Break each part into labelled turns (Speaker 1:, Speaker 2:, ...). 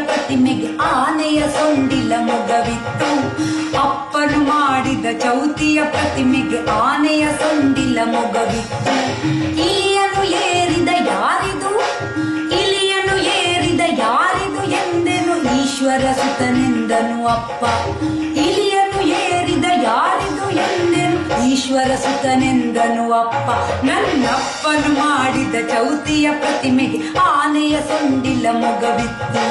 Speaker 1: ಪ್ರತಿಮೆಗೆ ಆನೆಯ ಸೊಂಡಿಲ ಮೊಗವಿತ್ತು. ಅಪ್ಪನು ಮಾಡಿದ ಚೌತಿಯ ಪ್ರತಿಮೆಗೆ ಆನೆಯ ಸೊಂಡಿಲ ಮೊಗವಿತ್ತು. ಇಲಿಯನು ಏರಿದ ಯಾರಿದು, ಇಲಿಯನು ಏರಿದ ಯಾರಿದು ಎಂದೆನು ಈಶ್ವರ ಸುತನೆಂದನು ಅಪ್ಪ. ಇಲಿಯನು ಏರಿದ ಯಾರಿದು ಎಂದೆನು ಈಶ್ವರ ಸುತನೆಂದನು ಅಪ್ಪ. ನನ್ನಪ್ಪನು ಮಾಡಿದ ಚೌತಿಯ ಪ್ರತಿಮೆಗೆ ಆನೆಯ ಸೊಂಡಿಲ ಮೊಗವಿತ್ತು.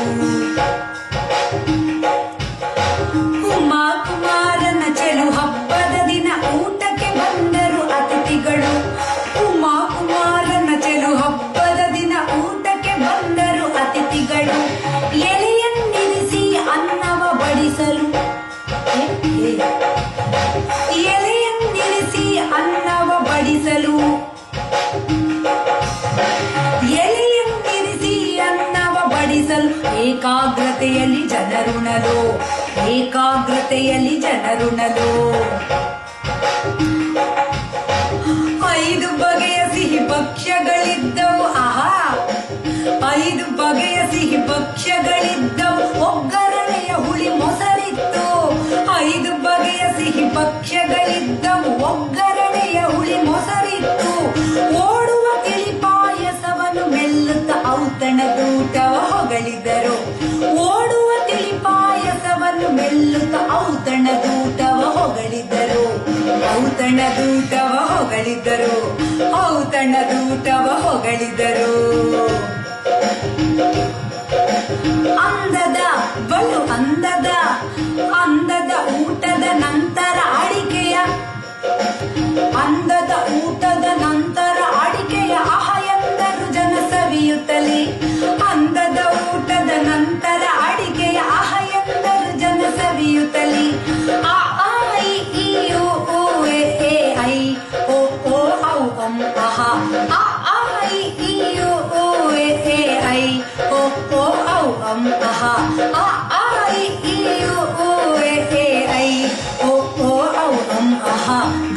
Speaker 1: ಉಮಾ ಕುಮಾರನ ಚೆಲು ಹಬ್ಬದ ದಿನ ಊಟಕ್ಕೆ ಬಂದರು ಅತಿಥಿಗಳು. ಉಮಾ ಕುಮಾರನ ಚೆಲು ಹಬ್ಬದ ದಿನ ಊಟಕ್ಕೆ ಬಂದರು ಅತಿಥಿಗಳು. ಎಲೆಯನ್ನಿರಿಸಿ ಅನ್ನವ ಬಡಿಸಲು, ಎಲೆಯನ್ನಿರಿಸಿ ಅನ್ನವ ಬಡಿಸಲು, ಎಲೆಯನ್ನಿರಿಸಿ ಅನ್ನವ ಬಡಿಸಲು ಏಕಾಗ್ರತೆಯಲ್ಲಿ ಜನರುಣಲು, ಏಕಾಗ್ರತೆಯಲ್ಲಿ ಜನರುಣಲು. 5 ಬಗೆಯ ಸಿಹಿ ಭಕ್ಷ್ಯಗಳಿದ್ದವು. ಆಹಾ, 5 ಬಗೆಯ ಸಿಹಿ ಭಕ್ಷ್ಯಗಳಿದ್ದವು. ಒಗ್ಗರಣೆಯ ಹುಳಿ ಮೊಸರಿತ್ತು. 5 ಬಗೆಯ ಸಿಹಿ ಭಕ್ಷ್ಯಗಳಿದ್ದವು. ಒಗ್ಗರಣೆಯ ಹುಳಿ ಮೊಸರಿತ್ತು. ಓಡುವ ತಿಳಿ ಪಾಯಸವನ್ನು ಮೆಲ್ಲುತ್ತ ಔತಣದೂಟವ ಹೊಗಳಿದರು. ಓಡುವ ತಿಳಿ ಪಾಯಸವನ್ನು ಮೆಲ್ಲುತ್ತ ಔತಣದೂಟವ ಹೊಗಳಿದರು. ಔತಣದೂಟವ ಹೊಗಳಿದರು. ಔತಣದೂಟವ ಹೊಗಳಿದರು. ಅಂದದ ಬಲು ಅಂದದ ಅಂದದ ಊಟದ ನಂತರ ಅಡಿಕೆಯ, ಅಂದದ ಊಟದ ನಂತರ ಅಡಿಕೆಯ ಆಹ ಎಂದರು ಜನ ಸವಿಯುತ್ತಲೇ. ಅಂದದ ಊಟದ ನಂತರ ಅಡಿಕೆಯ ಆಹ ಎಂದರು ಜನ ಸವಿಯುತ್ತಲೇ. ಆ ಐ ಈ ಓ ಎ ಐ ಓ ಓ ಔ ಅಂ ಅಹ. ಆ ಐ ಈ ಓ ಎ ಐ ಓ ಓ ಔ ಅಂ ಅಹ. ಆ ಐ ಈ ಓ ಎ ಐ ಓ ಓ ಔ ಅಂ ಅಹ.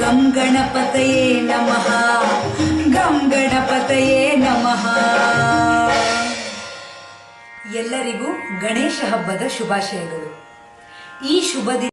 Speaker 1: ಗಂ ಗಣಪತಯೇ ನಮಃ, ಗಂ ಗಣಪತಯೇ ನಮಃ. ಎಲ್ಲರಿಗೂ ಗಣೇಶ ಹಬ್ಬದ ಶುಭಾಶಯಗಳು. ಈ ಶುಭ ದಿನ